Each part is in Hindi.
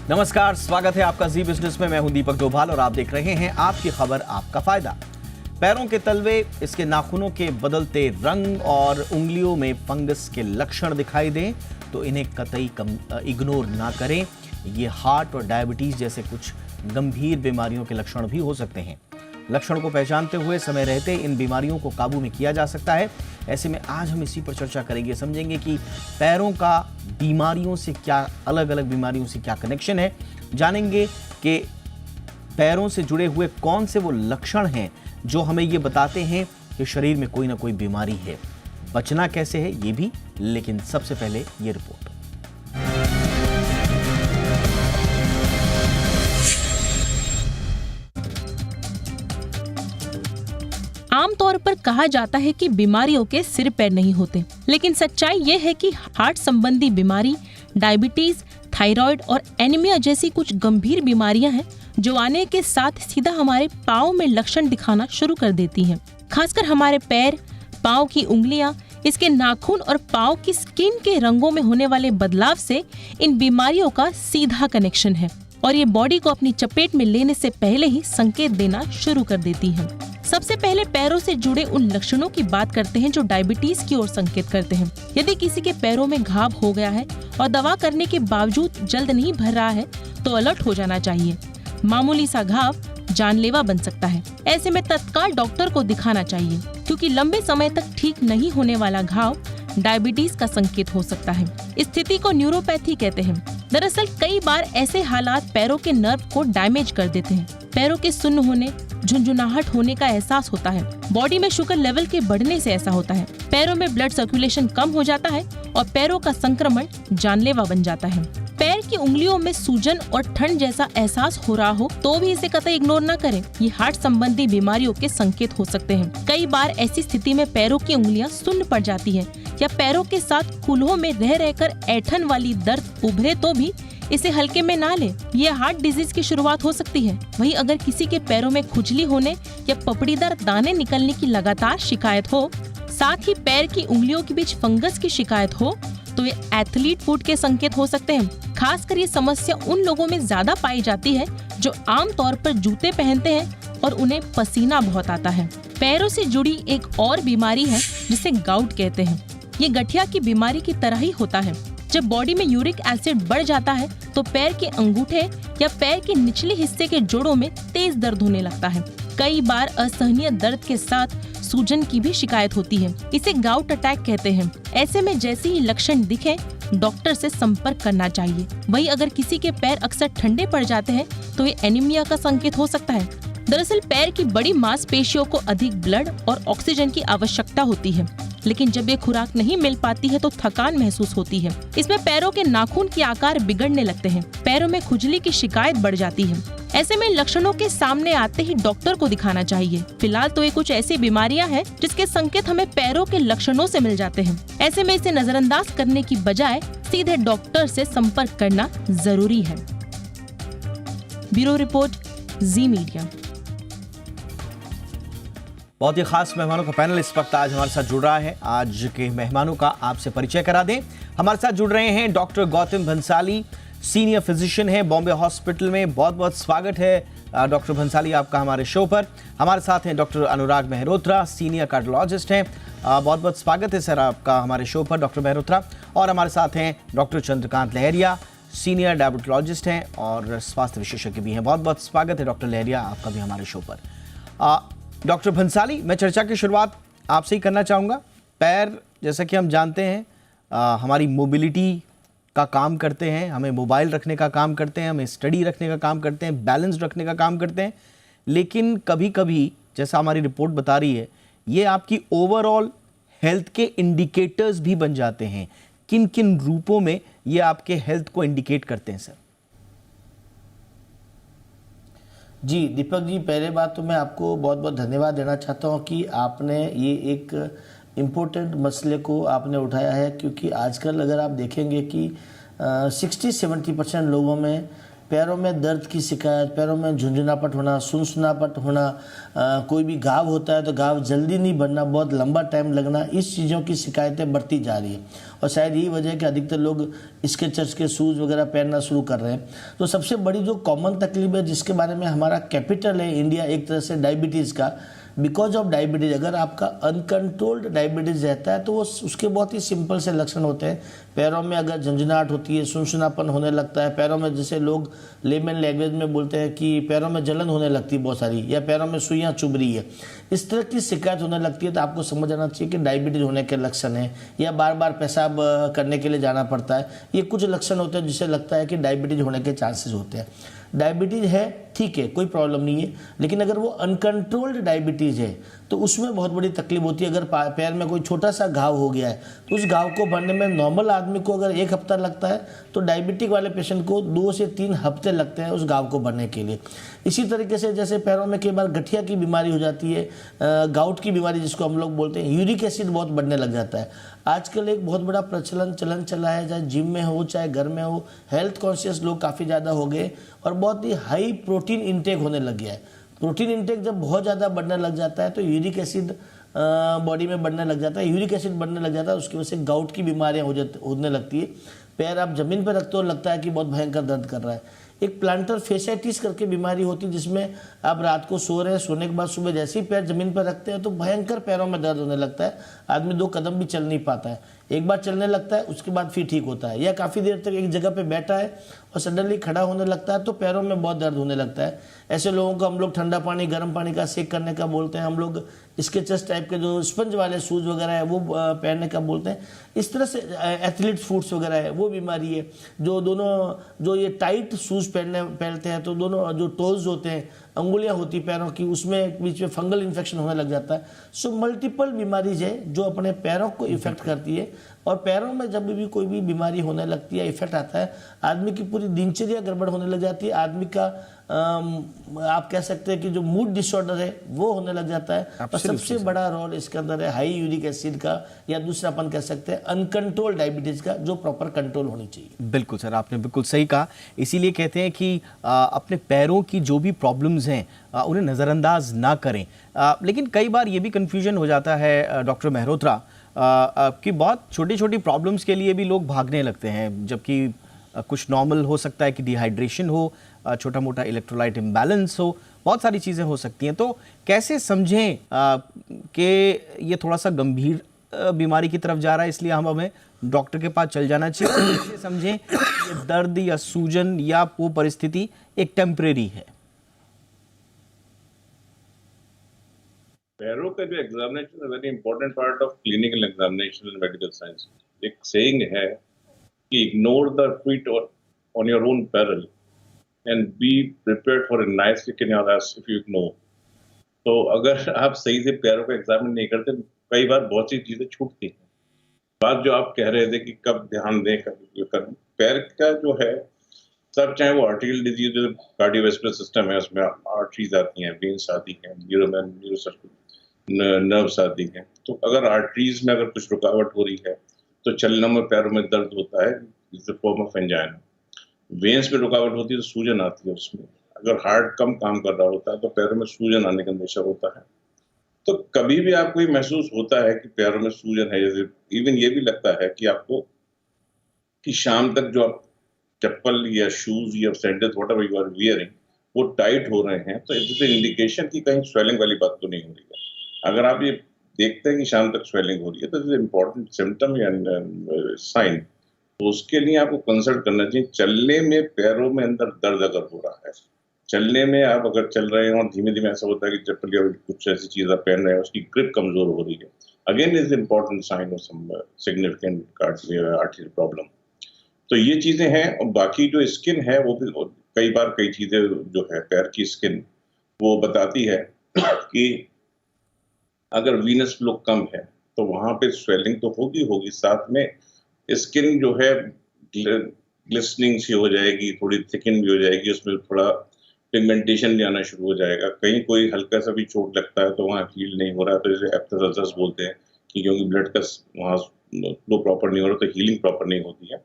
नमस्कार, स्वागत है आपका जी बिजनेस में। मैं हूं दीपक डोभाल और आप देख रहे हैं आपकी खबर आपका फायदा। पैरों के तलवे, इसके नाखूनों के बदलते रंग और उंगलियों में फंगस के लक्षण दिखाई दें तो इन्हें कतई इग्नोर ना करें। ये हार्ट और डायबिटीज जैसे कुछ गंभीर बीमारियों के लक्षण भी हो सकते हैं। लक्षण को पहचानते हुए समय रहते इन बीमारियों को काबू में किया जा सकता है। ऐसे में आज हम इसी पर चर्चा करेंगे, समझेंगे कि पैरों का बीमारियों से क्या, अलग अलग बीमारियों से क्या कनेक्शन है। जानेंगे कि पैरों से जुड़े हुए कौन से वो लक्षण हैं जो हमें ये बताते हैं कि शरीर में कोई ना कोई बीमारी है। बचना कैसे है ये भी, लेकिन सबसे पहले ये रिपोर्ट। आमतौर पर कहा जाता है कि बीमारियों के सिर पैर नहीं होते, लेकिन सच्चाई ये है कि हार्ट संबंधी बीमारी, डायबिटीज, थायराइड और एनीमिया जैसी कुछ गंभीर बीमारियां हैं जो आने के साथ सीधा हमारे पाँव में लक्षण दिखाना शुरू कर देती हैं। खासकर हमारे पैर, पाँव की उंगलियां, इसके नाखून और पाँव की स्किन के रंगों में होने वाले बदलाव से इन बीमारियों का सीधा कनेक्शन है और ये बॉडी को अपनी चपेट में लेने से पहले ही संकेत देना शुरू कर देती हैं। सबसे पहले पैरों से जुड़े उन लक्षणों की बात करते हैं जो डायबिटीज की ओर संकेत करते हैं। यदि किसी के पैरों में घाव हो गया है और दवा करने के बावजूद जल्द नहीं भर रहा है तो अलर्ट हो जाना चाहिए। मामूली सा घाव जानलेवा बन सकता है। ऐसे में तत्काल डॉक्टर को दिखाना चाहिए, क्योंकि लंबे समय तक ठीक नहीं होने वाला घाव डायबिटीज का संकेत हो सकता है। इस स्थिति को न्यूरोपैथी कहते हैं। दरअसल कई बार ऐसे हालात पैरों के नर्व को डैमेज कर देते हैं। पैरों के सुन्न होने, झुंझुनाहट होने का एहसास होता है। बॉडी में शुगर लेवल के बढ़ने से ऐसा होता है। पैरों में ब्लड सर्कुलेशन कम हो जाता है और पैरों का संक्रमण जानलेवा बन जाता है। पैर की उंगलियों में सूजन और ठंड जैसा एहसास हो रहा हो तो भी इसे कतई इग्नोर न करें। ये हार्ट संबंधी बीमारियों के संकेत हो सकते हैं। कई बार ऐसी स्थिति में पैरों की उंगलियां सुन्न पड़ जाती हैं या पैरों के साथ कूल्हों में रह रहकर ऐंठन वाली दर्द उभरे तो भी इसे हल्के में ना लें। ये हार्ट डिजीज की शुरुआत हो सकती है। वहीं अगर किसी के पैरों में खुजली होने या पपड़ीदार दाने निकलने की लगातार शिकायत हो, साथ ही पैर की उंगलियों के बीच फंगस की शिकायत हो, तो ये एथलीट फुट के संकेत हो सकते हैं। खासकर ये समस्या उन लोगों में ज्यादा पाई जाती है जो आमतौर पर जूते पहनते हैं और उन्हें पसीना बहुत आता है। पैरों से जुड़ी एक और बीमारी है जिसे गाउट कहते हैं। ये गठिया की बीमारी की तरह ही होता है। जब बॉडी में यूरिक एसिड बढ़ जाता है तो पैर के अंगूठे या पैर के निचले हिस्से के जोड़ों में तेज दर्द होने लगता है। कई बार असहनीय दर्द के साथ सूजन की भी शिकायत होती है। इसे गाउट अटैक कहते हैं। ऐसे में जैसे ही लक्षण दिखे, डॉक्टर से संपर्क करना चाहिए। वहीं अगर किसी के पैर अक्सर ठंडे पड़ जाते हैं तो ये एनीमिया का संकेत हो सकता है। दरअसल पैर की बड़ी मांसपेशियों को अधिक ब्लड और ऑक्सीजन की आवश्यकता होती है, लेकिन जब ये खुराक नहीं मिल पाती है तो थकान महसूस होती है। इसमें पैरों के नाखून के आकार बिगड़ने लगते हैं। पैरों में खुजली की शिकायत बढ़ जाती है। ऐसे में लक्षणों के सामने आते ही डॉक्टर को दिखाना चाहिए। फिलहाल तो ये कुछ ऐसी बीमारियां हैं जिसके संकेत हमें पैरों के लक्षणों से मिल जाते हैं। ऐसे में इसे नजरअंदाज करने की बजाय सीधे डॉक्टर से संपर्क करना जरूरी है। ब्यूरो रिपोर्ट, जी मीडिया। बहुत ही खास मेहमानों का पैनल इस वक्त आज हमारे साथ जुड़ रहा है। आज के मेहमानों का आपसे परिचय करा दें। हमारे साथ जुड़ रहे हैं doctor Gautam Bhansali, senior physician है बॉम्बे हॉस्पिटल में। बहुत बहुत स्वागत है डॉक्टर भंसाली आपका हमारे शो पर। हमारे साथ हैं डॉक्टर अनुराग मेहरोत्रा, सीनियर कार्डियोलॉजिस्ट हैं। बहुत बहुत स्वागत है सर आपका हमारे शो पर डॉक्टर मेहरोत्रा। और हमारे साथ हैं डॉक्टर चंद्रकांत लहरिया, सीनियर डायबिटोलॉजिस्ट हैं और स्वास्थ्य विशेषज्ञ भी हैं। बहुत बहुत स्वागत है डॉक्टर लहरिया आपका भी हमारे शो पर। डॉक्टर भंसाली, मैं चर्चा की शुरुआत आपसे ही करना चाहूँगा। पैर, जैसा कि हम जानते हैं, हमारी मोबिलिटी का काम करते हैं, हमें मोबाइल रखने का काम करते हैं, हमें स्टडी रखने का काम करते हैं, बैलेंस रखने का काम करते हैं। लेकिन कभी कभी, जैसा हमारी रिपोर्ट बता रही है, ये आपकी ओवरऑल हेल्थ के इंडिकेटर्स भी बन जाते हैं। किन किन रूपों में ये आपके हेल्थ को इंडिकेट करते हैं सर? जी दीपक जी, पहले बात तो मैं आपको बहुत बहुत धन्यवाद देना चाहता हूँ कि आपने ये एक इम्पोर्टेंट मसले को आपने उठाया है, क्योंकि आजकल अगर आप देखेंगे कि 60-70% लोगों में पैरों में दर्द की शिकायत, पैरों में झुंझुनापट होना, सुनसुनापट होना, कोई भी घाव होता है तो घाव जल्दी नहीं बढ़ना, बहुत लंबा टाइम लगना, इस चीज़ों की शिकायतें बढ़ती जा रही है। और शायद यही वजह है कि अधिकतर लोग स्केचर्स के शूज़ वगैरह पहनना शुरू कर रहे हैं। तो सबसे बड़ी जो कॉमन तकलीफ है जिसके बारे में हमारा कैपिटल है इंडिया एक तरह से डायबिटीज़ का, बिकॉज ऑफ डायबिटीज़, अगर आपका अनकंट्रोल्ड डायबिटीज़ रहता है तो वो उसके बहुत ही सिंपल से लक्षण होते हैं। पैरों में अगर झंझनाहट होती है, सुनसुनापन होने लगता है, पैरों में जैसे लोग लेमन लैंग्वेज में बोलते हैं कि पैरों में जलन होने लगती है बहुत सारी, या पैरों में सुइयाँ चुभ रही है, इस तरह की शिकायत होने लगती है तो आपको समझ आना चाहिए कि डायबिटीज़ होने के लक्षण हैं। या बार बार पेशाब करने के लिए जाना पड़ता है, ये कुछ लक्षण होते हैं जिससे लगता है कि डायबिटीज़ होने के चांसेस होते हैं। डायबिटीज़ है, ठीक है, कोई प्रॉब्लम नहीं है, लेकिन अगर वो अनकंट्रोल्ड डायबिटीज़ है तो उसमें बहुत बड़ी तकलीफ होती है। अगर पैर में कोई छोटा सा घाव हो गया है तो उस घाव को भरने में नॉर्मल आदमी को अगर 1 हफ्ता लगता है तो डायबिटिक वाले पेशेंट को 2 से 3 हफ्ते लगते हैं उस घाव को भरने के लिए। इसी तरीके से जैसे पैरों में कई बार गठिया की बीमारी हो जाती है, गाउट की बीमारी जिसको हम लोग बोलते हैं, यूरिक एसिड बहुत बढ़ने लग जाता है। आजकल एक बहुत बड़ा चलन चला है, चाहे जिम में हो चाहे घर में हो, हेल्थ कॉन्शियस लोग काफ़ी ज़्यादा हो गए और बहुत ही हाई प्रोटीन इंटेक होने लग गया है। प्रोटीन इंटेक जब बहुत ज़्यादा बढ़ने लग जाता है तो यूरिक एसिड बॉडी में बढ़ने लग जाता है, यूरिक एसिड बढ़ने लग जाता है, उसकी वजह से गाउट की बीमारियाँ होने लगती है। पैर आप जमीन पर रखते हो लगता है कि बहुत भयंकर दर्द कर रहा है। एक प्लांटर फेसाइटिस करके बीमारी होती है जिसमें आप रात को सो रहे हैं, सोने के बाद सुबह जैसे ही पैर जमीन पर रखते हैं तो भयंकर पैरों में दर्द होने लगता है, आदमी 2 कदम भी चल नहीं पाता है। एक बार चलने लगता है उसके बाद फिर ठीक होता है, या काफ़ी देर तक एक जगह पे बैठा है और सडनली खड़ा होने लगता है तो पैरों में बहुत दर्द होने लगता है। ऐसे लोगों को हम लोग ठंडा पानी गर्म पानी का सेक करने का बोलते हैं, हम लोग स्केचर्स टाइप के जो स्पंज वाले शूज़ वगैरह है वो पहनने का बोलते हैं। इस तरह से एथलीट फूड्स वगैरह है वो बीमारी है। जो ये टाइट शूज़ पहनते हैं तो दोनों जो टोल्स होते हैं, अंगुलियां होती पैरों की, उसमें बीच में फंगल इन्फेक्शन होने लग जाता है। सो मल्टीपल बीमारीज है जो अपने पैरों को इफेक्ट करती है, और पैरों में जब भी कोई भी बीमारी होने लगती है, इफेक्ट आता है, आदमी की पूरी दिनचर्या गड़बड़ होने लग जाती है। आदमी का आप कह सकते हैं कि जो मूड डिसऑर्डर है वो होने लग जाता है। और सबसे बड़ा रोल इसके अंदर है हाई यूरिक एसिड का, या दूसरा अपन कह सकते हैं अनकंट्रोल डायबिटीज का, जो प्रॉपर कंट्रोल होनी चाहिए। बिल्कुल सर, आपने बिल्कुल सही कहा। इसीलिए कहते हैं कि अपने पैरों की जो भी प्रॉब्लम्स हैं उन्हें नज़रअंदाज ना करें। लेकिन कई बार ये भी कन्फ्यूजन हो जाता है डॉक्टर मेहरोत्रा कि बहुत छोटी छोटी प्रॉब्लम्स के लिए भी लोग भागने लगते हैं, जबकि कुछ नॉर्मल हो सकता है कि डिहाइड्रेशन हो, छोटा मोटा इलेक्ट्रोलाइट इम्बैलेंस हो, बहुत सारी चीज़ें हो सकती हैं। तो कैसे समझें कि ये थोड़ा सा गंभीर बीमारी की तरफ जा रहा है, इसलिए हमें डॉक्टर के पास चल जाना चाहिए? कैसे समझें कि दर्द या सूजन या वो परिस्थिति एक टेम्परेरी है? पैरों का जो एग्जामिनेशन है very important part of clinical examination in medical science. एक सेइंग है कि ignore the feet on your own parallel and be prepared for a knife kick in your S if you ignore. तो अगर आप सही से पैरों को एग्जामिन नहीं करते तो कई बार बहुत सी चीजें छूटती हैं। बात जो आप कह रहे थे कि कब ध्यान दें, कब पैर का जो है सब, चाहे वो आर्टिकल डिजीज, जो कार्डियोवैस्कुलर सिस्टम है उसमें आर्टरीज आती हैं, वेन्स आती हैं, नर्व्स आती हैं। तो अगर आर्टरीज में अगर कुछ रुकावट हो रही है तो चलने में पैरों में दर्द होता है, it's a form of angina. Veins में रुकावट होती है तो सूजन आती है उसमें। अगर हार्ट कम काम कर रहा होता है तो पैरों में सूजन आने का अंदेशा होता है। तो कभी भी आपको ये महसूस होता है कि पैरों में सूजन है, जैसे इवन ये भी लगता है कि आपको कि शाम तक जो आप चप्पल या शूज या sandals whatever you are wearing वो टाइट हो रहे हैं, तो इट्स एन इंडिकेशन कि कहीं स्वेलिंग वाली बात तो नहीं हो रही है। अगर आप ये देखते हैं कि शाम तक स्वेलिंग हो रही है तो इट्स इंपॉर्टेंट सिम्टम या साइन, तो उसके लिए आपको कंसल्ट करना चाहिए। चलने में पैरों में अंदर दर्द अगर हो रहा है, चलने में आप अगर चल रहे हैं और धीमे धीमे ऐसा होता है कि चप्पल या कुछ ऐसी चीज आप पहन रहे हैं उसकी ग्रिप कमजोर हो रही है, again is important sign of some significant artery problem. तो ये चीजें हैं। और बाकी जो स्किन है वो भी कई चीजें जो है पैर की स्किन वो बताती है कि अगर वीनस फ्लो कम है तो वहां पे स्वेलिंग तो होगी, साथ में स्किन जो है ग्लिस्टनिंग सी हो जाएगी, थोड़ी थिकन भी हो जाएगी, उसमें थोड़ा पिगमेंटेशन भी आना शुरू हो जाएगा। कहीं कोई हल्का सा भी चोट लगता है तो वहाँ हील नहीं हो रहा है तो जैसे एप्थेरेसिस बोलते हैं कि क्योंकि ब्लड का वहाँ फ्लो प्रॉपर नहीं हो रहा तो हीलिंग प्रॉपर नहीं होती है।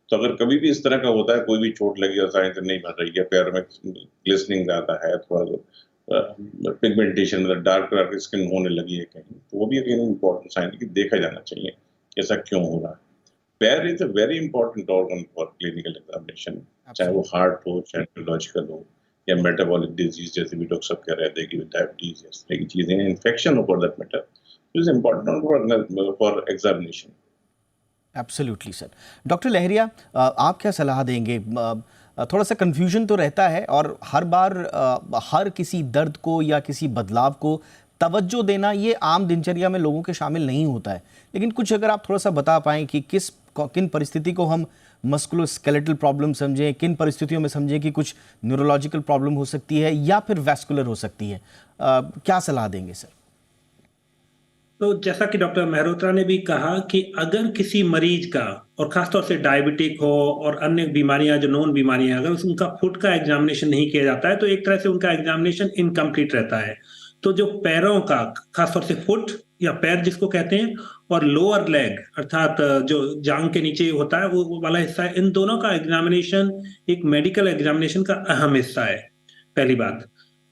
तो अगर कभी भी इस तरह का होता है, कोई भी चोट लगी और साइंस नहीं बन रही है, पैर में ग्लिसनिंग ज़्यादा है, थोड़ा पिगमेंटेशन मतलब डार्क स्किन होने लगी है कहीं, तो वो भी अगेन इम्पोर्टेंट साइन है कि देखा जाना चाहिए ऐसा क्यों हो रहा है। पैर is a very important organ for clinical examination, चाहे वो हार्ट हो, चाहे न्यूरोलॉजिकल हो या मेटाबॉलिक डिजीज, जैसे भी डॉक्टर साहब कह रहे थे कि डायबिटीज इस तरह की चीजें, इन्फेक्शन हो for that matter, is important for examination. Absolutely sir. Doctor Lahariya, आप क्या सलाह देंगे? थोड़ा सा कन्फ्यूजन तो रहता है और हर बार हर किसी दर्द को या किसी बदलाव को तवज्जो देना ये आम दिनचर्या में लोगों के शामिल नहीं होता है, लेकिन कुछ अगर आप थोड़ा सा बता पाएँ कि किन परिस्थिति को हम मस्कुलोस्केलेटल प्रॉब्लम समझें, किन परिस्थितियों में समझें कि कुछ न्यूरोलॉजिकल प्रॉब्लम हो सकती है या फिर वैस्कुलर हो सकती है, क्या सलाह देंगे सर? तो जैसा कि डॉक्टर मेहरोत्रा ने भी कहा कि अगर किसी मरीज का, और खासतौर से डायबिटिक हो और अन्य बीमारियां जो नॉन बीमारियां, अगर उनका फुट का एग्जामिनेशन नहीं किया जाता है तो एक तरह से उनका एग्जामिनेशन इनकम्प्लीट रहता है। तो जो पैरों का, खासतौर से फुट या पैर जिसको कहते हैं, और लोअर लेग अर्थात जो जांग के नीचे होता है वो वाला हिस्सा है, इन दोनों का एग्जामिनेशन एक मेडिकल एग्जामिनेशन का अहम हिस्सा है, पहली बात।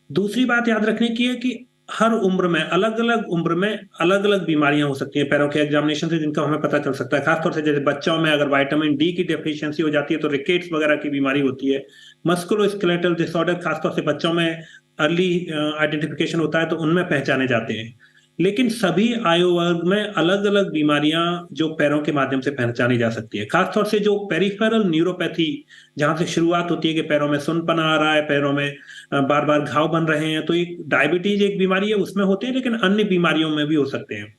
दूसरी बात याद रखने की है कि हर उम्र में, अलग अलग उम्र में अलग अलग बीमारियां हो सकती हैं पैरों के एग्जामिनेशन से, जिनका हमें पता चल सकता है। खासतौर से जैसे बच्चों में अगर विटामिन डी की डेफिशिएंसी हो जाती है तो रिकेट्स वगैरह की बीमारी होती है। मस्कुलोस्केलेटल डिसऑर्डर खासतौर से बच्चों में अर्ली आइडेंटिफिकेशन होता है तो उनमें पहचाने जाते हैं। लेकिन सभी आयु वर्ग में अलग अलग बीमारियां जो पैरों के माध्यम से पहचानी जा सकती है। खासतौर से जो पेरिफेरल न्यूरोपैथी, जहां से शुरुआत होती है कि पैरों में सुनपना आ रहा है, पैरों में बार बार घाव बन रहे हैं, तो एक डायबिटीज एक बीमारी है, उसमें होते हैं, लेकिन अन्य बीमारियों में भी हो सकते हैं।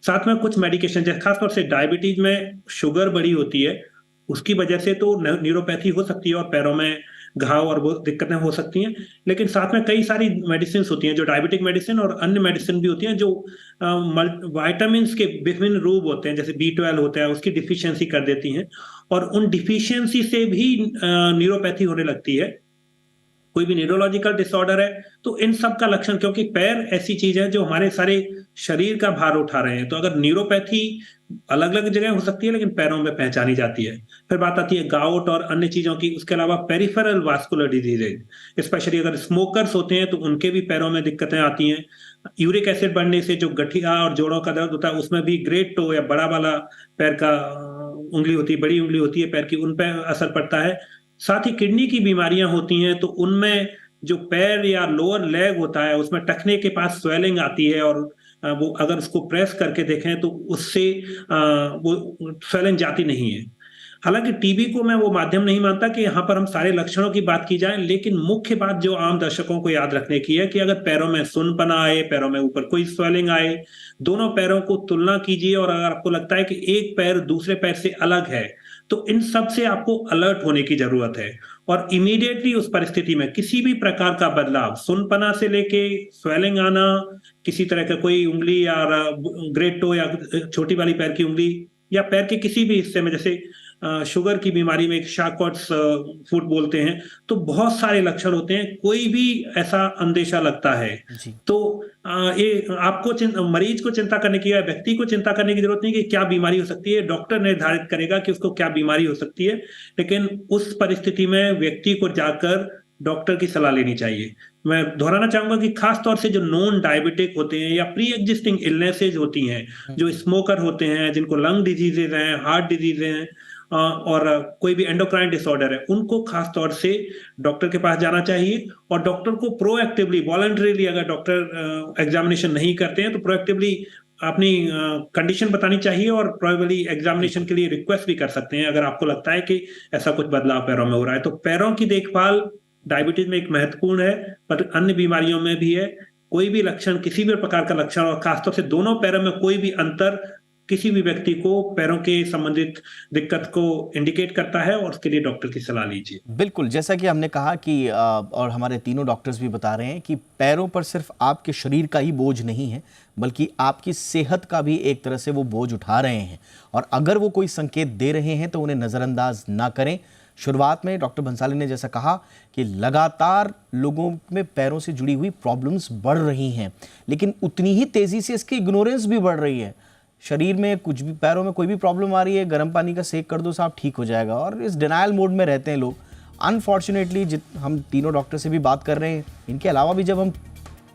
साथ में कुछ मेडिकेशन, जैसे खासतौर से डायबिटीज में शुगर बड़ी होती है, उसकी वजह से तो न्यूरोपैथी हो सकती है और पैरों में घाव और वो दिक्कतें हो सकती हैं। लेकिन साथ में कई सारी मेडिसिन होती हैं, जो डायबिटिक मेडिसिन और अन्य मेडिसिन भी होती हैं, जो विटामिन के विभिन्न रूप होते हैं, जैसे B12 होता है, उसकी डिफिशियंसी कर देती हैं और उन डिफिशियंसी से भी न्यूरोपैथी होने लगती है। कोई भी न्यूरोलॉजिकल डिसऑर्डर है तो इन सब का लक्षण, क्योंकि पैर ऐसी चीज है जो हमारे सारे शरीर का भार उठा रहे हैं, तो अगर न्यूरोपैथी अलग अलग जगह हो सकती है लेकिन पैरों में पहचानी जाती है। फिर बात आती है गाउट और अन्य चीजों की। उसके अलावा पेरिफेरल वास्कुलर डिजीज, स्पेशली अगर स्मोकर्स होते हैं तो उनके भी पैरों में दिक्कतें आती हैं। यूरिक एसिड बढ़ने से जो गठिया और जोड़ों का दर्द होता है, उसमें भी ग्रेट टो या बड़ा वाला पैर का उंगली होती है, बड़ी उंगली होती है पैर की, उन पर असर पड़ता है। साथ ही किडनी की बीमारियां होती हैं तो उनमें जो पैर या लोअर लेग होता है उसमें टखने के पास स्वेलिंग आती है और वो अगर उसको प्रेस करके देखें तो उससे वो स्वेलिंग जाती नहीं है। हालांकि टीबी को मैं वो माध्यम नहीं मानता कि यहाँ पर हम सारे लक्षणों की बात की जाए, लेकिन मुख्य बात जो आम दर्शकों को याद रखने की है कि अगर पैरों में सुनपना आए, पैरों में ऊपर कोई स्वेलिंग आए, दोनों पैरों को तुलना कीजिए और अगर आपको लगता है कि एक पैर दूसरे पैर से अलग है तो इन सब से आपको अलर्ट होने की जरूरत है और इमीडिएटली उस परिस्थिति में किसी भी प्रकार का बदलाव, सुनपना से लेके स्वेलिंग आना, किसी तरह का कोई उंगली या ग्रेट टो या छोटी वाली पैर की उंगली या पैर के किसी भी हिस्से में, जैसे शुगर की बीमारी में एक शाकॉट्स फुट बोलते हैं, तो बहुत सारे लक्षण होते हैं। कोई भी ऐसा अंदेशा लगता है तो ये आपको मरीज को चिंता करने की या व्यक्ति को चिंता करने की जरूरत नहीं कि क्या बीमारी हो सकती है। डॉक्टर निर्धारित करेगा कि उसको क्या बीमारी हो सकती है, लेकिन उस परिस्थिति में व्यक्ति को जाकर डॉक्टर की सलाह लेनी चाहिए। मैं दोहराना चाहूंगा कि खास तौर से जो नॉन डायबिटिक होते हैं या प्री एग्जिस्टिंग इलनेसेज होती हैं, जो स्मोकर होते हैं, जिनको लंग डिजीजेज हैं, हार्ट डिजीज हैं और कोई भी एंडोक्राइन डिसऑर्डर है, उनको खास तौर से डॉक्टर के पास जाना चाहिए और डॉक्टर को प्रोएक्टिवली, वॉलंटरीली, अगर डॉक्टर एग्जामिनेशन नहीं करते हैं तो प्रोएक्टिवली अपनी कंडीशन बतानी चाहिए और प्रोबेबली एग्जामिनेशन के लिए रिक्वेस्ट भी कर सकते हैं अगर आपको लगता है कि ऐसा कुछ बदलाव पैरों में हो रहा है। तो पैरों की देखभाल डायबिटीज में एक महत्वपूर्ण है, पर अन्य बीमारियों में भी है। कोई भी लक्षण, किसी भी प्रकार का लक्षण और खासतौर से दोनों पैरों में कोई भी अंतर किसी भी व्यक्ति को पैरों के संबंधित दिक्कत को इंडिकेट करता है और उसके लिए डॉक्टर की सलाह लीजिए। बिल्कुल, जैसा कि हमने कहा कि और हमारे तीनों डॉक्टर्स भी बता रहे हैं कि पैरों पर सिर्फ आपके शरीर का ही बोझ नहीं है, बल्कि आपकी सेहत का भी एक तरह से वो बोझ उठा रहे हैं और अगर वो कोई संकेत दे रहे हैं तो उन्हें नज़रअंदाज ना करें। शुरुआत में डॉक्टर भंसाली ने जैसा कहा कि लगातार लोगों में पैरों से जुड़ी हुई प्रॉब्लम्स बढ़ रही हैं, लेकिन उतनी ही तेज़ी से इसकी इग्नोरेंस भी बढ़ रही है। शरीर में कुछ भी, पैरों में कोई भी प्रॉब्लम आ रही है, गर्म पानी का सेक कर दो साहब, ठीक हो जाएगा। और इस डिनायल मोड में रहते हैं लोग। अनफॉर्चुनेटली हम तीनों डॉक्टर से भी बात कर रहे हैं, इनके अलावा भी जब हम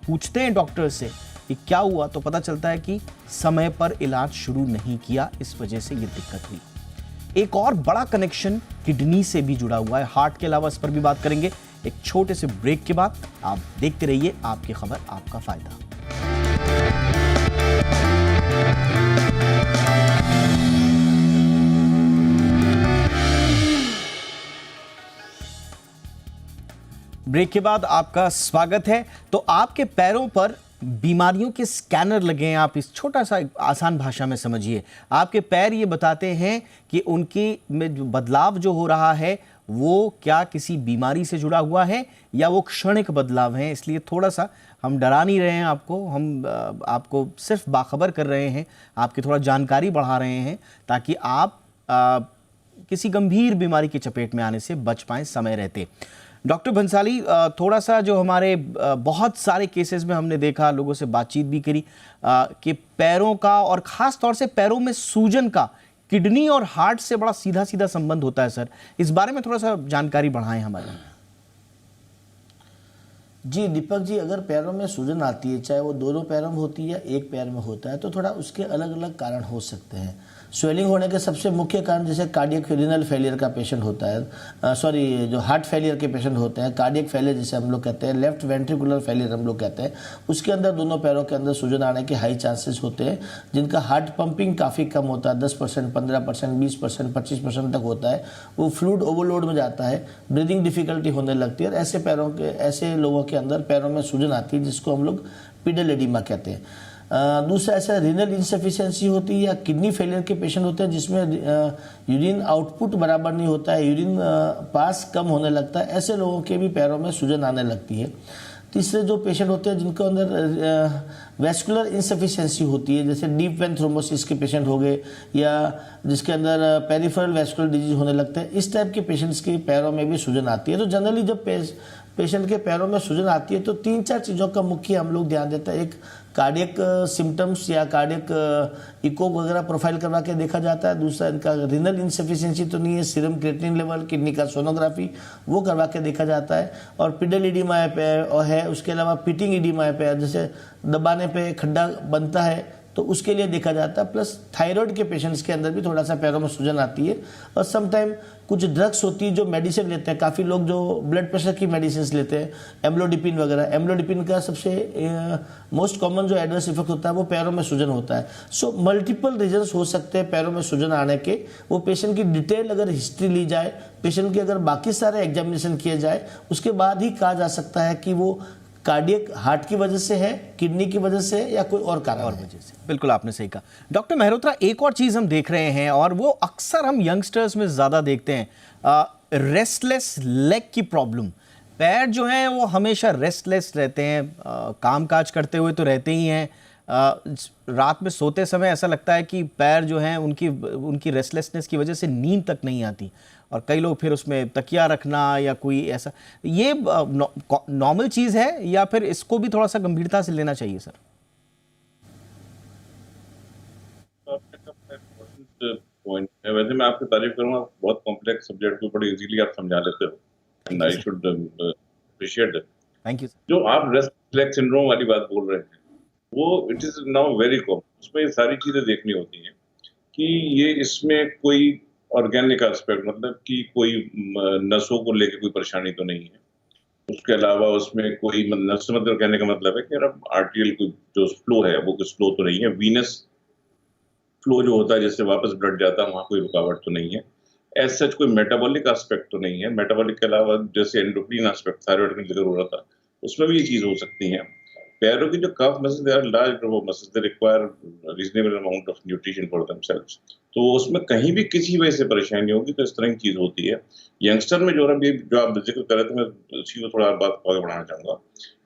पूछते हैं डॉक्टर से कि क्या हुआ, तो पता चलता है कि समय पर इलाज शुरू नहीं किया, इस वजह से ये दिक्कत हुई। एक और बड़ा कनेक्शन किडनी से भी जुड़ा हुआ है, हार्ट के अलावा इस पर भी बात करेंगे एक छोटे से ब्रेक के बाद। आप देखते रहिए आपकी खबर आपका फायदा। ब्रेक के बाद आपका स्वागत है। तो आपके पैरों पर बीमारियों के स्कैनर लगे हैं, आप इस छोटा सा आसान भाषा में समझिए। आपके पैर ये बताते हैं कि उनके में जो बदलाव जो हो रहा है वो क्या किसी बीमारी से जुड़ा हुआ है या वो क्षणिक बदलाव है। इसलिए थोड़ा सा हम डरा नहीं रहे हैं आपको, हम आपको सिर्फ बाखबर कर रहे हैं, आपकी थोड़ा जानकारी बढ़ा रहे हैं ताकि आप किसी गंभीर बीमारी की चपेट में आने से बच पाएं समय रहते। डॉक्टर भंसाली, थोड़ा सा जो हमारे बहुत सारे केसेस में हमने देखा, लोगों से बातचीत भी करी कि पैरों का और ख़ास तौर से पैरों में सूजन का किडनी और हार्ट से बड़ा सीधा सीधा संबंध होता है सर। इस बारे में थोड़ा सा जानकारी बढ़ाएं हमारे। जी दीपक जी, अगर पैरों में सूजन आती है, चाहे वो दोनों पैरों में होती है या एक पैर में होता है, तो थोड़ा उसके अलग अलग कारण हो सकते हैं। स्वेलिंग होने के सबसे मुख्य कारण जैसे कार्डियक रीनल फेलियर का पेशेंट होता है, जो हार्ट फेलियर के पेशेंट होते हैं, कार्डियक फेलियर जिसे हम लोग कहते हैं, लेफ्ट वेंट्रिकुलर फेलियर हम लोग कहते हैं, उसके अंदर दोनों पैरों के अंदर सूजन आने के हाई चांसेस होते हैं, जिनका हार्ट पंपिंग काफ़ी कम होता है, 10%, 15%, 20%, 25% तक होता है। वो फ्लूइड ओवरलोड में जाता है, ब्रीदिंग डिफिकल्टी होने लगती है, और ऐसे लोगों के अंदर पैरों में सूजन आती है, जिसको हम लोग पिडल एडिमा कहते हैं। दूसरा ऐसा रीनल इंसफिशिएंसी होती है या किडनी फेलियर के पेशेंट होते हैं जिसमें यूरिन आउटपुट बराबर नहीं होता है, यूरिन पास कम होने लगता है, ऐसे लोगों के भी पैरों में सूजन आने लगती है। तीसरे जो पेशेंट होते हैं जिनको अंदर वेस्कुलर इंसफिशिएंसी होती है, जैसे डीप वेन थ्रोम्बोसिस के पेशेंट हो गए या जिसके अंदर पेरिफेरल वेस्कुलर डिजीज होने लगते हैं, इस टाइप के पेशेंट्स के पैरों में भी सूजन आती है। तो जनरली जब पेशेंट के पैरों में सूजन आती है तो 3-4 चीज़ों का मुख्य हम लोग ध्यान देते हैं। एक, कार्डियक सिम्टम्स या कार्डियक इको वगैरह प्रोफाइल करवा के देखा जाता है। दूसरा, इनका रीनल इंसफिशिएंसी तो नहीं है, सीरम क्रिएटिनिन लेवल, किडनी का सोनोग्राफी वो करवा के देखा जाता है। और पिडल एडिमा पे है, उसके अलावा पिटिंग एडिमा पे, जैसे दबाने पे खड्डा बनता है तो उसके लिए देखा जाता है। प्लस थायराइड के पेशेंट्स के अंदर भी थोड़ा सा पैरों में सूजन आती है। और समटाइम कुछ ड्रग्स होती है जो मेडिसिन लेते हैं, काफ़ी लोग जो ब्लड प्रेशर की मेडिसिन लेते हैं, एम्लोडिपिन वगैरह, एम्लोडिपिन का सबसे मोस्ट कॉमन जो एडवर्स इफेक्ट होता है वो पैरों में सूजन होता है। सो मल्टीपल रीजंस हो सकते हैं पैरों में सूजन आने के। वो पेशेंट की डिटेल अगर हिस्ट्री ली जाए, पेशेंट की अगर बाकी सारे एग्जामिनेशन किए जाए, उसके बाद ही कहा जा सकता है कि वो कार्डियक हार्ट की वजह से है, किडनी की वजह से या कोई और कारण है। वजह से। बिल्कुल आपने सही कहा। डॉक्टर मेहरोत्रा, एक और चीज हम देख रहे हैं और वो अक्सर हम यंगस्टर्स में ज्यादा देखते हैं, रेस्टलेस लेग की प्रॉब्लम। पैर जो हैं वो हमेशा रेस्टलेस रहते हैं, काम काज करते हुए तो रहते ही हैं, रात में सोते समय ऐसा लगता है कि पैर जो हैं उनकी रेस्टलेसनेस की वजह से नींद तक नहीं आती। और कई लोग फिर उसमें तकिया रखना या कोई ऐसा, ये नॉर्मल चीज़ है या फिर इसको भी थोड़ा सा गंभीरता से लेना चाहिए सर? पॉइंट है, वैसे मैं आपकी तारीफ करूंगा, बहुत कॉम्प्लेक्स सब्जेक्ट को बड़ी इजीली आप समझा लेते हो, and I should appreciate it. Thank you. जो आप रेस्ट लेग सिंड्रोम वाली बात बोल रहे हैं वो it is now very common. उसमें ये सारी चीजें देखनी होती हैं कि ये इसमें कोई ऑर्गेनिक एस्पेक्ट, मतलब कि कोई नसों को लेकर कोई परेशानी तो नहीं है। उसके अलावा उसमें कोई नस, मतलब कहने का मतलब है कि अब आर्टियल जो फ्लो है वो कुछ फ्लो तो नहीं है, वीनस फ्लो जो होता है जिससे वापस ब्लड जाता है, वहाँ कोई रुकावट तो नहीं है। एज सच कोई मेटाबॉलिक एस्पेक्ट तो नहीं है। मेटाबॉलिक के अलावा जैसे एंडोक्रीन एस्पेक्ट, थायराइड का जिक्र हो रहा था, उसमें भी ये चीज हो सकती है। पैरों की जो calf muscles, they are large group of muscles, they require reasonable amount of nutrition for themselves. तो उसमें कहीं भी किसी वजह से परेशानी होगी तो इस तरह की चीज होती है। यंगस्टर में जो आप जिक्र कर रहे थे, मैं उसी को थोड़ा बात आगे बढ़ाना चाहूंगा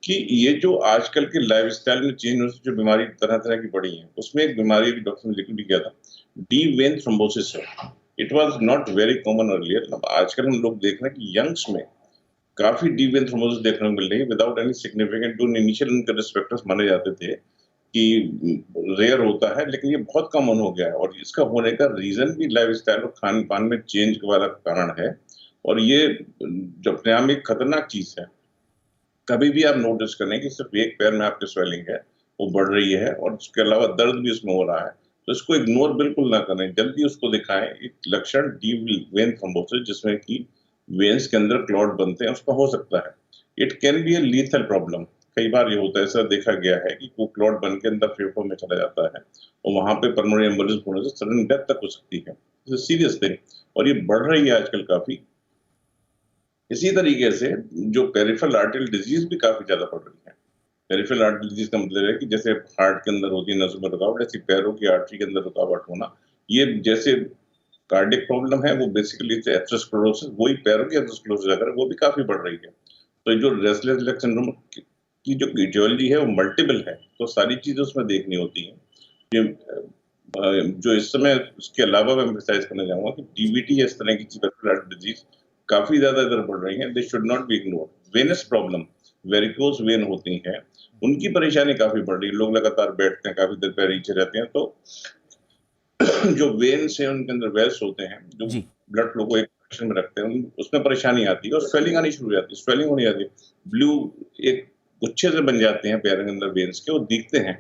कि ये जो आजकल के लाइफस्टाइल में चेंज होने से जो बीमारी तरह तरह की बढ़ी है, उसमें एक बीमारी भी डॉक्टर ने जिक्र भी किया था, डीप वेन थ्रोम्बोसिस है। It was not very common earlier. आजकल हम लोग देख रहे हैं कि यंग्स में काफी डीप वेन थ्रोम्बोसिस देखने को मिल रही है विदाउट एनी सिग्निफिकेंट। जो इनिशियल उनके रिस्क फैक्टर्स माने जाते थे कि रेयर होता है, लेकिन ये बहुत कॉमन हो गया है और इसका होने का रीजन भी लाइफस्टाइल और खान पान में चेंज वाला कारण है। और ये जो अपने आप में एक खतरनाक चीज है। कभी भी आप नोटिस करें कि सिर्फ एक पैर में आपकी स्वेलिंग है, वो बढ़ रही है और उसके अलावा दर्द भी उसमें हो रहा है, तो इसको इग्नोर बिल्कुल ना करें, जल्दी उसको दिखाएं। एक लक्षण डीप वेन थ्रोम्बोसिस, जिसमें कि वेन्स के अंदर क्लॉट बनते हैं, उसका हो सकता है। It can be A lethal problem. कई बार ये होता है, ऐसा देखा गया है कि वो क्लॉट बन के अंदर फेफड़ों में चला जाता है और वहां पे पल्मोनरी एम्बोलिज्म होने से सडन डेथ तक हो सकती है। सीरियस थिंग, और ये बढ़ रही है आजकल काफी। इसी तरीके से जो पेरिफेरल आर्टरियल डिजीज भी काफी ज्यादा बढ़ रही है। पेरिफेरल आर्टरी डिजीज का मतलब है कि जैसे हार्ट के अंदर होती है नसों में रुकावट, ऐसी पैरों की आर्टरी के अंदर रुकावट होना। ये जैसे कार्डियक प्रॉब्लम है, वो बेसिकली एथेरोस्क्लेरोसिस, वही पैरों की एथेरोस्क्लेरोसिस अगर वो भी काफी बढ़ रही है। तो जो रेस्टलेस लेग सिंड्रोम की जो ईटियोलॉजी है वो मल्टीपल है, तो सारी चीजें उसमें देखनी होती है। जो इस समय उसके अलावा मैं एम्फसाइज करना चाहूंगा कि डीवीटी इस तरह की पेरिफेरल आर्टरी डिजीज काफी ज्यादा इधर बढ़ रही है। They should not be ignored. Venous problem, varicose vein होती हैं, उनकी परेशानी काफी बढ़ रही है। लोग लगातार बैठते हैं, काफी देर पैर नीचे रहते हैं, तो जो वेन्स हैं उनके अंदर वेल्स होते हैं जो ब्लड फ्लो को एक डायरेक्शन में रखते हैं, उसमें परेशानी आती है और स्वेलिंग आनी शुरू हो जाती है। स्वेलिंग होने जाती है, ब्लू एक गुच्छे से बन जाते हैं पैर के अंदर वेन्स के, वो दिखते हैं।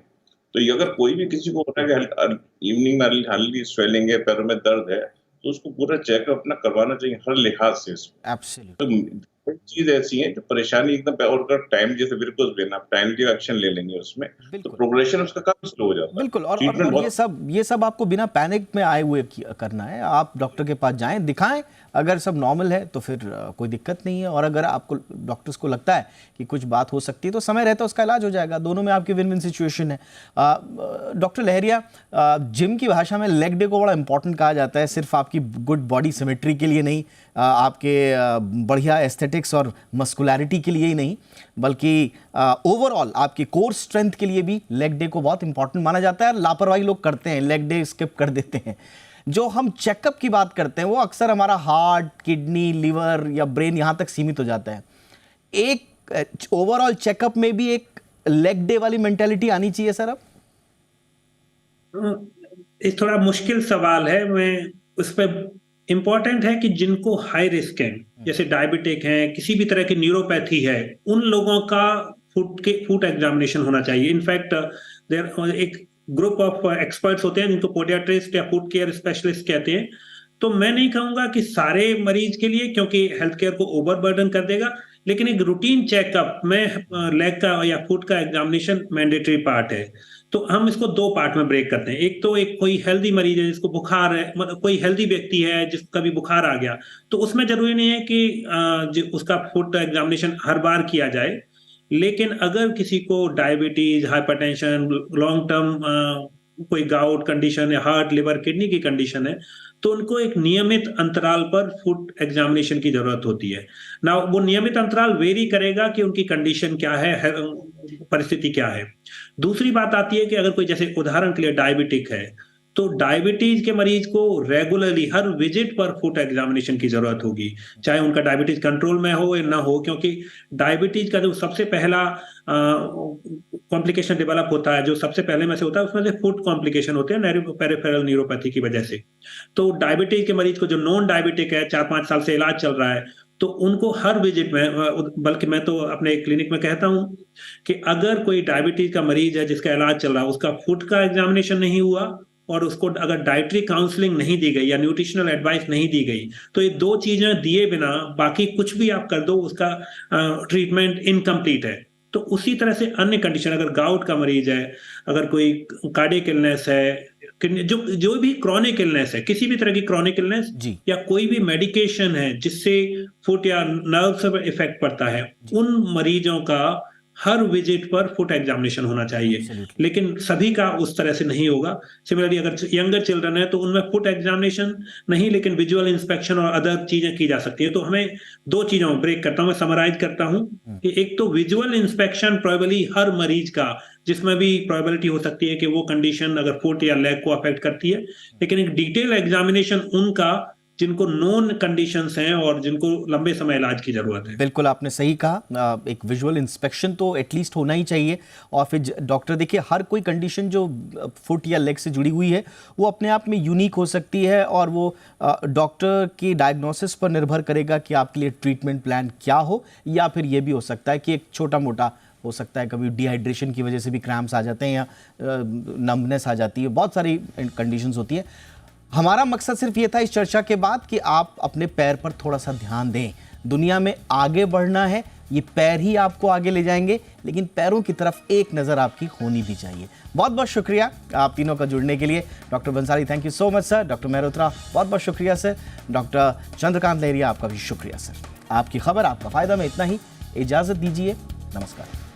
तो ये अगर कोई भी किसी को होता है कि इवनिंग में हल्की स्वेलिंग है, पैरों में दर्द है, तो उसको पूरा चेकअप अपना करवाना चाहिए हर लिहाज से। एब्सोल्युटली। तो चीज ऐसी है जो परेशानी एकदम, और अगर टाइम जैसे बिल्कुल लेना, आप टाइमली एक्शन ले लेंगे उसमें, तो प्रोग्रेशन उसका काफी स्लो हो जाता है। बिल्कुल। और ये सब आपको बिना पैनिक में आए हुए करना है। आप डॉक्टर के पास जाएं, दिखाएं, अगर सब नॉर्मल है तो फिर कोई दिक्कत नहीं है, और अगर आपको डॉक्टर्स को लगता है कि कुछ बात हो सकती है तो समय रहता है उसका इलाज हो जाएगा। दोनों में आपकी विन विन सिचुएशन है। डॉक्टर लहरिया, जिम की भाषा में लेग डे को बड़ा इंपॉर्टेंट कहा जाता है, सिर्फ आपकी गुड बॉडी सिमेट्री के लिए नहीं, आपके बढ़िया एस्थेटिक्स और मस्कुलैरिटी के लिए ही नहीं, बल्कि ओवरऑल आपकी कोर स्ट्रेंथ के लिए भी लेग डे को बहुत इंपॉर्टेंट माना जाता है। लापरवाही लोग करते हैं, लेग डे स्किप कर देते हैं। जो हम चेकअप की बात करते हैं वो अक्सर हमारा हार्ट, किडनी, लिवर या ब्रेन यहाँ तक सीमित हो जाता है। एक ओवरऑल चेकअप में भी एक लेग डे वाली मेंटेलिटी आनी चाहिए सर। अब ये थोड़ा मुश्किल सवाल है। मैं उस पर इंपॉर्टेंट है कि जिनको हाई रिस्क है, जैसे डायबिटिक है, किसी भी तरह की न्यूरोपैथी है, उन लोगों का फुट एग्जामिनेशन होना चाहिए। इनफैक्ट देयर एक ग्रुप ऑफ एक्सपर्ट्स होते हैं जिनको पोडियाट्रिस्ट या फुट केयर स्पेशलिस्ट कहते हैं। तो मैं नहीं कहूंगा कि सारे मरीज के लिए, क्योंकि हेल्थ केयर को ओवरबर्डन कर देगा, लेकिन एक रूटीन चेकअप में लेग का या फुट का एग्जामिनेशन मैंडेटरी पार्ट है। तो हम इसको दो पार्ट में ब्रेक करते हैं। एक तो एक कोई हेल्दी मरीज है जिसको बुखार है, मतलब कोई हेल्दी व्यक्ति है जिसका भी बुखार आ गया, तो उसमें जरूरी नहीं है कि उसका फुट एग्जामिनेशन हर बार किया जाए। लेकिन अगर किसी को डायबिटीज, हाइपरटेंशन, लॉन्ग टर्म कोई गाउट कंडीशन है, हार्ट, लिवर, किडनी की कंडीशन है, तो उनको एक नियमित अंतराल पर फुट एग्जामिनेशन की जरूरत होती है ना। वो नियमित अंतराल वेरी करेगा कि उनकी कंडीशन क्या है, परिस्थिति क्या है। दूसरी बात आती है कि अगर कोई, जैसे उदाहरण के लिए डायबिटिक है, तो डायबिटीज के मरीज को रेगुलरली हर विजिट पर फुट एग्जामिनेशन की जरूरत होगी, चाहे उनका डायबिटीज कंट्रोल में हो या ना हो, क्योंकि डायबिटीज का जो सबसे पहला कॉम्प्लिकेशन डेवलप होता है, जो सबसे पहले में से होता है, उसमें से फुट कॉम्प्लिकेशन होते हैं पेरिफेरल न्यूरोपैथी की वजह से। तो डायबिटीज के मरीज को, जो नॉन डायबिटिक है, 4-5 साल से इलाज चल रहा है, तो उनको हर विजिट में, बल्कि मैं तो अपने क्लिनिक में कहता हूं कि अगर कोई डायबिटीज का मरीज है जिसका इलाज चल रहा है, उसका फुट का एग्जामिनेशन नहीं हुआ और उसको अगर डाइटरी काउंसलिंग नहीं दी गई या न्यूट्रिशनल एडवाइस नहीं दी गई, तो ये दो चीजें दिए बिना बाकी कुछ भी आप कर दो, उसका ट्रीटमेंट इनकम्प्लीट है। तो उसी तरह से अन्य कंडीशन, अगर गाउट का मरीज है, अगर कोई कार्डियक इलनेस है, जो भी क्रॉनिक इलनेस है, किसी भी तरह की क्रॉनिक इलनेस, या कोई भी मेडिकेशन है जिससे फुट या नर्व से इफेक्ट पड़ता है, उन मरीजों का हर विजिट पर फुट एग्जामिनेशन होना चाहिए। लेकिन सभी का उस तरह से नहीं होगा। सिमिलरली अगर यंगर चिल्ड्रन है तो उनमें फुट एग्जामिनेशन नहीं, लेकिन विजुअल इंस्पेक्शन और अदर चीजें की जा सकती है। तो हमें दो चीजों में ब्रेक करता हूं, मैं समराइज करता हूं कि एक तो विजुअल इंस्पेक्शन प्रोबेबली हर मरीज का, जिसमें भी प्रोबेबिलिटी हो सकती है कि वो कंडीशन अगर फुट या लेग को अफेक्ट करती है, लेकिन एक डिटेल एग्जामिनेशन उनका जिनको नोन कंडीशंस हैं और जिनको लंबे समय इलाज की जरूरत है। बिल्कुल आपने सही कहा, एक विजुअल इंस्पेक्शन तो एटलीस्ट होना ही चाहिए। और फिर डॉक्टर देखिए, हर कोई कंडीशन जो फुट या लेग से जुड़ी हुई है वो अपने आप में यूनिक हो सकती है, और वो डॉक्टर की डायग्नोसिस पर निर्भर करेगा कि आपके लिए ट्रीटमेंट प्लान क्या हो। या फिर ये भी हो सकता है कि एक छोटा मोटा हो सकता है, कभी डिहाइड्रेशन की वजह से भी क्रैम्प्स आ जाते हैं या नंबनेस आ जाती है, बहुत सारी कंडीशंस होती है। हमारा मकसद सिर्फ ये था इस चर्चा के बाद कि आप अपने पैर पर थोड़ा सा ध्यान दें। दुनिया में आगे बढ़ना है, ये पैर ही आपको आगे ले जाएंगे, लेकिन पैरों की तरफ एक नज़र आपकी होनी भी चाहिए। बहुत बहुत शुक्रिया आप तीनों का जुड़ने के लिए। Doctor Bansali, thank you so much sir. Doctor Mehrotra, बहुत बहुत शुक्रिया सर। डॉक्टर चंद्रकांत लहरिया, आपका भी शुक्रिया सर। आपकी खबर, आपका फ़ायदा में इतना ही। इजाज़त दीजिए, नमस्कार।